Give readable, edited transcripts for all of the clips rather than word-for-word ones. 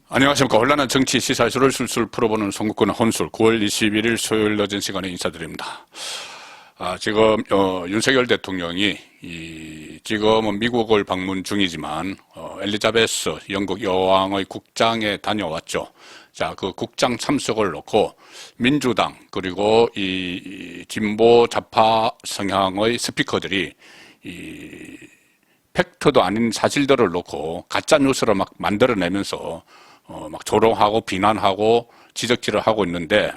안녕하십니까. 혼란한 정치 시사이슈를 술술 풀어보는 송국근 혼술 9월 21일 수요일 늦은 시간에 인사드립니다. 지금 윤석열 대통령이 지금은 미국을 방문 중이지만 엘리자베스 영국 여왕의 국장에 다녀왔죠. 자, 그 국장 참석을 놓고 민주당 그리고 이 진보 좌파 성향의 스피커들이 팩트도 아닌 사실들을 놓고 가짜 뉴스를 막 만들어내면서 막 조롱하고 비난하고 지적질을 하고 있는데,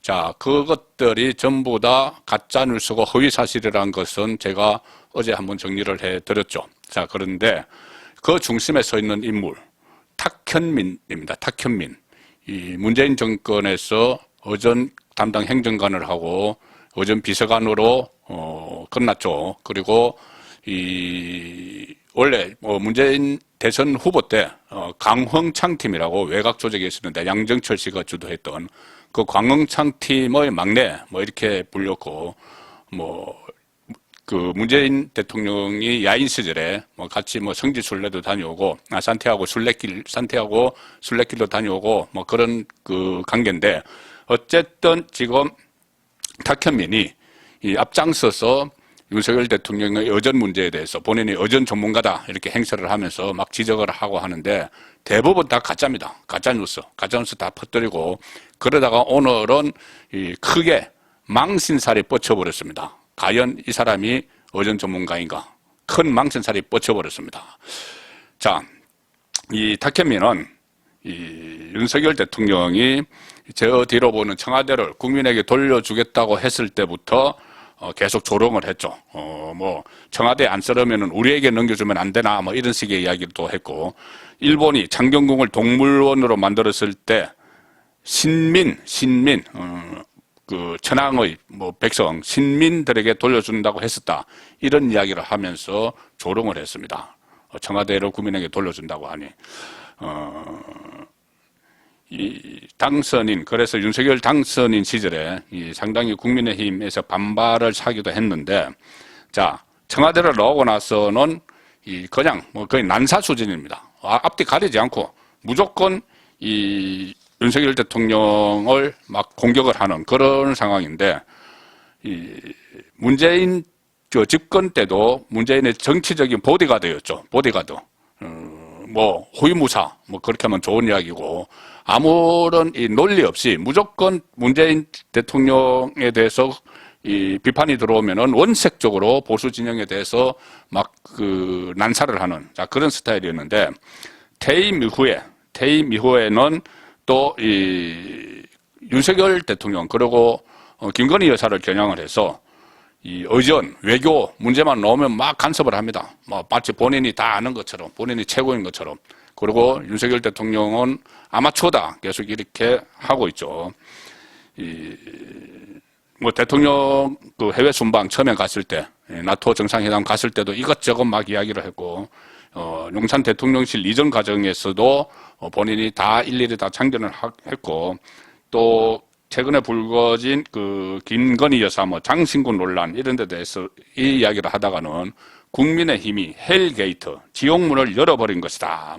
자, 그것들이 전부 다 가짜 뉴스고 허위 사실이라는 것은 제가 어제 한번 정리를 해 드렸죠. 자, 그런데 그 중심에 서 있는 인물 탁현민입니다. 탁현민. 이 문재인 정권에서 어전 담당 행정관을 하고 어전 비서관으로 끝났죠. 그리고 원래 문재인 대선 후보 때 강흥창 팀이라고 외곽 조직이 있었는데 양정철 씨가 주도했던 그 강흥창 팀의 막내 이렇게 불렸고, 그 문재인 대통령이 야인 시절에 같이 성지 순례도 다녀오고 산티아고 순례길도 다녀오고 그런 그 관계인데, 어쨌든 지금 탁현민이 이 앞장서서 윤석열 대통령의 어전 문제에 대해서 본인이 어전 전문가다 이렇게 행세를 하면서 막 지적을 하고 하는데, 대부분 다 가짜입니다. 가짜뉴스 다 퍼뜨리고, 그러다가 오늘은 크게 망신살이 뻗쳐버렸습니다. 과연 이 사람이 어전 전문가인가? 큰 망신살이 뻗쳐버렸습니다. 자, 이 탁현민은 윤석열 대통령이 저 뒤로 보는 청와대를 국민에게 돌려주겠다고 했을 때부터 계속 조롱을 했죠. 청와대 안 쓰려면 우리에게 넘겨주면 안 되나, 이런 식의 이야기도 했고, 일본이 창경궁을 동물원으로 만들었을 때 그 천황의 백성, 신민들에게 돌려준다고 했었다. 이런 이야기를 하면서 조롱을 했습니다. 청와대를 국민에게 돌려준다고 하니. 그래서 윤석열 당선인 시절에 상당히 국민의힘에서 반발을 사기도 했는데, 자, 청와대를 나오고 나서는 그냥 거의 난사 수준입니다. 앞뒤 가리지 않고 무조건 윤석열 대통령을 막 공격을 하는 그런 상황인데, 문재인 집권 때도 문재인의 정치적인 보디가드였죠. 보디가드. 호위무사, 그렇게 하면 좋은 이야기고, 아무런 논리 없이 무조건 문재인 대통령에 대해서 비판이 들어오면은 원색적으로 보수 진영에 대해서 난사를 하는, 자, 그런 스타일이었는데, 퇴임 이후에는 또 윤석열 대통령, 그리고 김건희 여사를 겨냥을 해서 어전, 외교 문제만 나오면 막 간섭을 합니다. 마치 본인이 다 아는 것처럼, 본인이 최고인 것처럼. 그리고 윤석열 대통령은 아마추어다. 계속 이렇게 하고 있죠. 대통령 그 해외 순방 처음에 갔을 때, 나토 정상회담 갔을 때도 이것저것 막 이야기를 했고, 용산 대통령실 이전 과정에서도 본인이 다 일일이 다 참견을 했고, 또 최근에 불거진 그 김건희 여사 장신구 논란 이런 데 대해서 이 이야기를 하다가는 국민의힘이 헬게이트, 지옥문을 열어버린 것이다.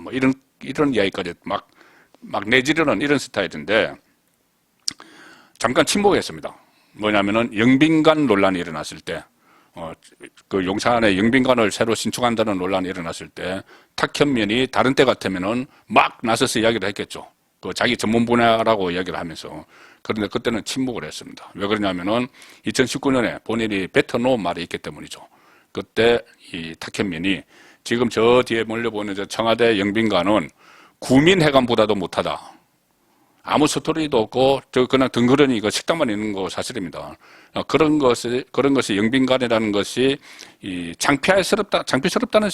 이런 이야기까지 막 내지르는 이런 스타일인데, 잠깐 침묵했습니다. 뭐냐면은 영빈관 논란이 일어났을 때, 그 용산에 영빈관을 새로 신축한다는 논란이 일어났을 때, 탁현민이 다른 때 같으면은 막 나서서 이야기를 했겠죠. 그 자기 전문 분야라고 이야기를 하면서. 그런데 그때는 침묵을 했습니다. 왜 그러냐면은 2019년에 본인이 뱉어놓은 말이 있기 때문이죠. 그때 이 탁현민이 지금 저 뒤에 몰려보는 저 청와대 영빈관은 구민회관보다도 못하다. 아무 스토리도 없고 그냥 덩그러니 식당만 있는 거 사실입니다. 그런 것이 영빈관이라는 것이 창피스럽다는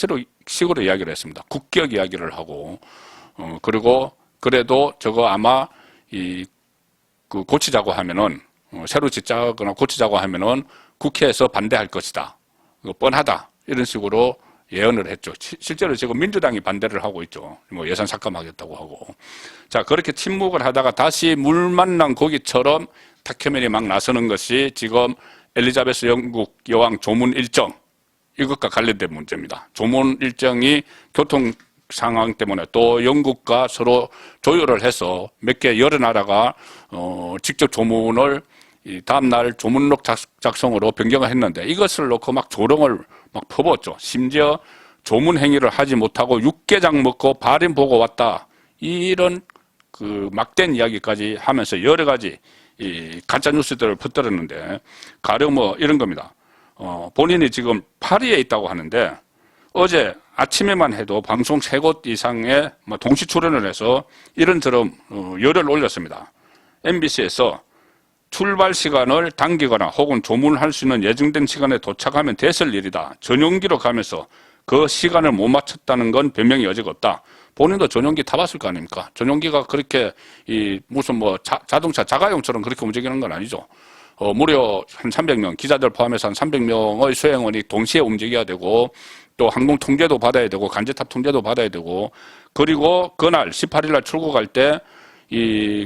식으로 이야기를 했습니다. 국격 이야기를 하고, 그리고 그래도 저거 아마 그 고치자고 하면은, 새로 짓자거나 고치자고 하면은 국회에서 반대할 것이다. 뻔하다. 이런 식으로 예언을 했죠. 실제로 지금 민주당이 반대를 하고 있죠. 예산 삭감하겠다고 하고. 자, 그렇게 침묵을 하다가 다시 물 만난 고기처럼 탁현민이 막 나서는 것이 지금 엘리자베스 영국 여왕 조문 일정, 이것과 관련된 문제입니다. 조문 일정이 상황 때문에 또 영국과 서로 조율을 해서 몇 개 여러 나라가 직접 조문을 다음날 조문록 작성으로 변경을 했는데 이것을 놓고 막 조롱을 막 퍼붓죠. 심지어 조문 행위를 하지 못하고 육개장 먹고 발인 보고 왔다. 이런 그 막된 이야기까지 하면서 여러 가지 이 가짜 뉴스들을 퍼뜨렸는데 가령 뭐 이런 겁니다. 본인이 지금 파리에 있다고 하는데 어제 아침에만 해도 방송 3곳 이상의 뭐 동시 출연을 해서 이런저런 열을 올렸습니다. MBC에서 출발 시간을 당기거나 혹은 조문할 수 있는 예정된 시간에 도착하면 됐을 일이다. 전용기로 가면서 그 시간을 못 맞췄다는 건 변명의 여지가 없다. 본인도 전용기 타봤을 거 아닙니까? 전용기가 그렇게 무슨 뭐 자동차 자가용처럼 그렇게 움직이는 건 아니죠. 무려 한 300명, 기자들 포함해서 한 300명의 수행원이 동시에 움직여야 되고 또 항공 통제도 받아야 되고 간제탑 통제도 받아야 되고 그리고 그날 18일 날 출국할 때 이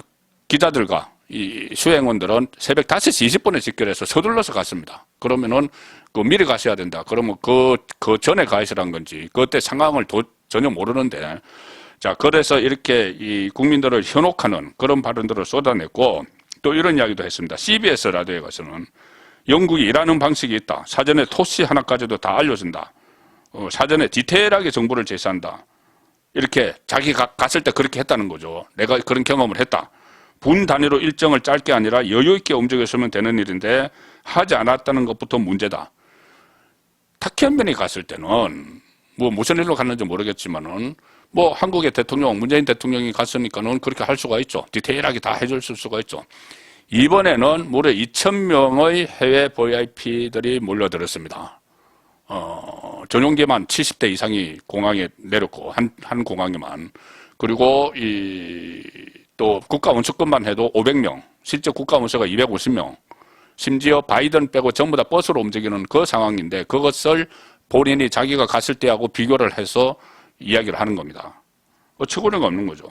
기자들과 이 수행원들은 새벽 5시 20분에 직결해서 서둘러서 갔습니다. 그러면은 그 미리 가셔야 된다. 그러면 그 전에 가시란 건지 그때 상황을 전혀 모르는데 자 그래서 이렇게 이 국민들을 현혹하는 그런 발언들을 쏟아냈고 또 이런 이야기도 했습니다. CBS 라디오에 가서는 영국이 일하는 방식이 있다. 사전에 토시 하나까지도 다 알려준다. 사전에 디테일하게 정보를 제시한다. 이렇게 자기가 갔을 때 그렇게 했다는 거죠. 내가 그런 경험을 했다. 분 단위로 일정을 짧게 아니라 여유 있게 움직였으면 되는 일인데 하지 않았다는 것부터 문제다. 탁현민이 갔을 때는 뭐 무슨 일로 갔는지 모르겠지만은 뭐 한국의 대통령 문재인 대통령이 갔으니까는 그렇게 할 수가 있죠. 디테일하게 다 해줄 수가 있죠. 이번에는 무려 2,000명의 해외 VIP들이 몰려들었습니다. 전용기만 70대 이상이 공항에 내렸고 한 공항에만 그리고 또 국가 운수급만 해도 500명, 실제 국가 운수가 250명, 심지어 바이든 빼고 전부 다 버스로 움직이는 그 상황인데 그것을 본인이 자기가 갔을 때하고 비교를 해서 이야기를 하는 겁니다. 어처구니가 없는 거죠.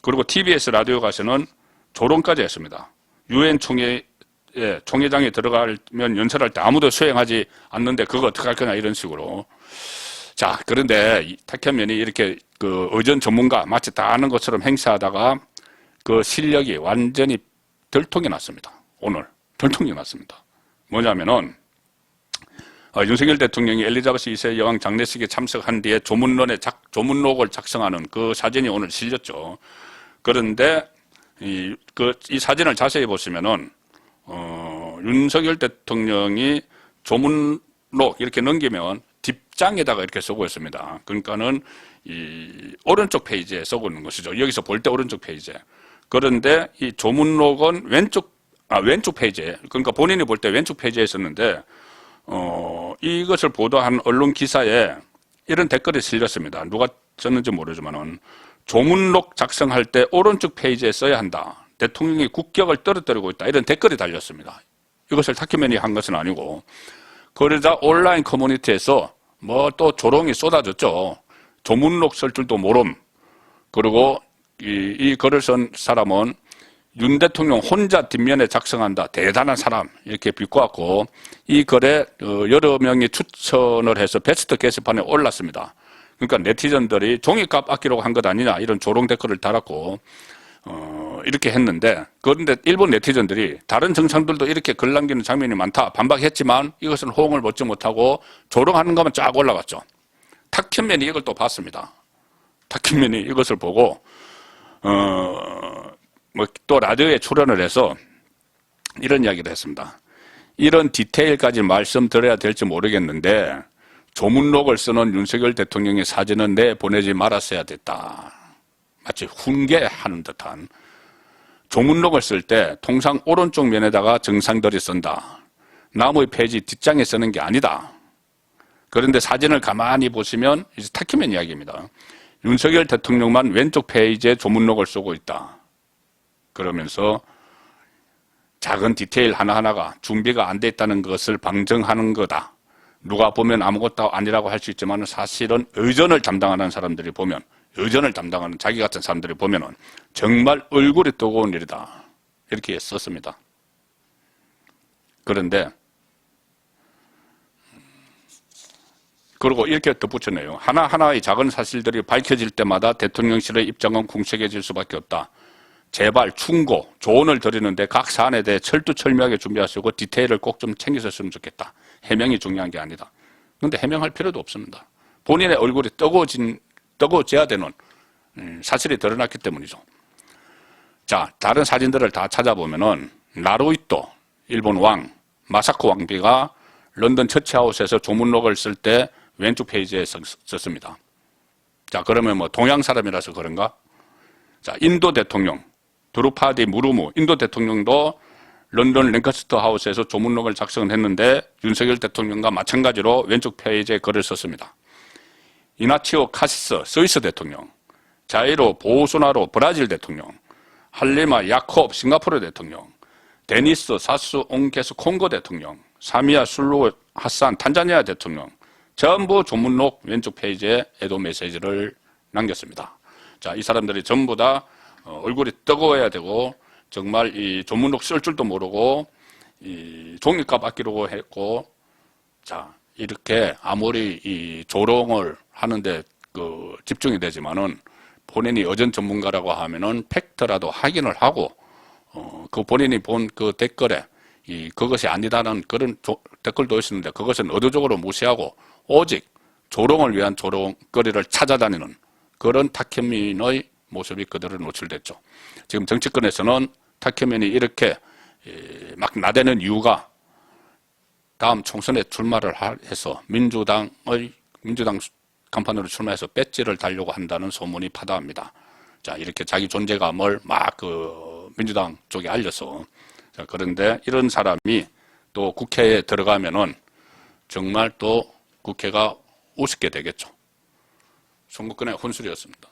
그리고 TBS 라디오 가서는 조롱까지 했습니다. 유엔 총회장에 들어가면 연설할 때 아무도 수행하지 않는데 그거 어떻게 할 거냐 이런 식으로. 자, 그런데 탁현민이 이렇게 그 의전 전문가 마치 다 아는 것처럼 행세하다가 그 실력이 완전히 들통이 났습니다. 오늘 들통이 났습니다. 뭐냐면은 윤석열 대통령이 엘리자베스 2세 여왕 장례식에 참석한 뒤에 조문록을 작성하는 그 사진이 오늘 실렸죠. 그런데 이 사진을 자세히 보시면은 윤석열 대통령이 조문록 이렇게 넘기면 뒷장에다가 이렇게 쓰고 있습니다. 그러니까는 이 오른쪽 페이지에 쓰고 있는 것이죠. 여기서 볼 때 오른쪽 페이지에. 그런데 이 조문록은 왼쪽 페이지에, 그러니까 본인이 볼 때 왼쪽 페이지에 있었는데, 이것을 보도한 언론 기사에 이런 댓글이 실렸습니다. 누가 썼는지 모르지만은, 조문록 작성할 때 오른쪽 페이지에 써야 한다. 대통령이 국격을 떨어뜨리고 있다. 이런 댓글이 달렸습니다. 이것을 탁현민이 한 것은 아니고. 그러자 온라인 커뮤니티에서 뭐 또 조롱이 쏟아졌죠. 조문록 쓸 줄도 모름. 그리고 이 글을 쓴 사람은 윤 대통령 혼자 뒷면에 작성한다. 대단한 사람. 이렇게 비꼬았고 이 글에 여러 명이 추천을 해서 베스트 게시판에 올랐습니다. 그러니까 네티즌들이 종이값 아끼려고 한 것 아니냐 이런 조롱 댓글을 달았고 이렇게 했는데 그런데 일본 네티즌들이 다른 정상들도 이렇게 글 남기는 장면이 많다 반박했지만 이것은 호응을 얻지 못하고 조롱하는 것만 쫙 올라갔죠. 탁현민이 이걸 또 봤습니다. 탁현민이 이것을 보고 또 라디오에 출연을 해서 이런 이야기를 했습니다. 이런 디테일까지 말씀드려야 될지 모르겠는데 조문록을 쓰는 윤석열 대통령의 사진은 내보내지 말았어야 됐다. 마치 훈계하는 듯한. 조문록을 쓸 때 통상 오른쪽 면에다가 정상들이 쓴다. 나머지 페이지 뒷장에 쓰는 게 아니다. 그런데 사진을 가만히 보시면 이제 탁현민 이야기입니다. 윤석열 대통령만 왼쪽 페이지에 조문록을 쓰고 있다. 그러면서 작은 디테일 하나하나가 준비가 안 돼 있다는 것을 방증하는 거다. 누가 보면 아무것도 아니라고 할 수 있지만 사실은 의전을 담당하는 사람들이 보면 의전을 담당하는 자기 같은 사람들이 보면은 정말 얼굴이 뜨거운 일이다. 이렇게 썼습니다. 그런데 그리고 이렇게 덧붙였네요. 하나하나의 작은 사실들이 밝혀질 때마다 대통령실의 입장은 궁색해질 수밖에 없다. 제발 충고, 조언을 드리는데 각 사안에 대해 철두철미하게 준비하시고 디테일을 꼭 좀 챙기셨으면 좋겠다. 해명이 중요한 게 아니다. 그런데 해명할 필요도 없습니다. 본인의 얼굴이 뜨거워져야 되는 사실이 드러났기 때문이죠. 자, 다른 사진들을 다 찾아보면은 나루히토, 일본 왕, 마사코 왕비가 런던 처치하우스에서 조문록을 쓸 때 왼쪽 페이지에 썼습니다. 자, 그러면 뭐 동양 사람이라서 그런가? 자, 인도 대통령, 드루파디 무르무, 인도 대통령도 런던 랭커스터 하우스에서 조문록을 작성했는데 윤석열 대통령과 마찬가지로 왼쪽 페이지에 글을 썼습니다. 이나치오 카시스, 스위스 대통령, 자이로 보우소나로 브라질 대통령, 할리마 야콥 싱가포르 대통령, 데니스 사수 옹게스 콩고 대통령, 사미야 술루 하산 탄자니아 대통령 전부 조문록 왼쪽 페이지에 애도 메시지를 남겼습니다. 자, 이 사람들이 전부 다 얼굴이 뜨거워야 되고 정말 이 조문록 쓸 줄도 모르고 이 종이값 아끼려고 했고, 자, 이렇게 아무리 이 조롱을 하는데 집중이 되지만은 본인이 어전 전문가라고 하면은 팩트라도 확인을 하고 그 본인이 본 그 댓글에 그것이 아니다는 그런 댓글도 있었는데 그것은 의도적으로 무시하고 오직 조롱을 위한 조롱거리를 찾아다니는 그런 탁현민의 모습이 그대로 노출됐죠. 지금 정치권에서는 탁현민이 이렇게 막 나대는 이유가 다음 총선에 출마를 해서 민주당 간판으로 출마해서 배지를 달려고 한다는 소문이 파다합니다. 자, 이렇게 자기 존재감을 막 민주당 쪽에 알려서. 자, 그런데 이런 사람이 또 국회에 들어가면은 정말 또 국회가 우습게 되겠죠. 선거권의 혼술이었습니다.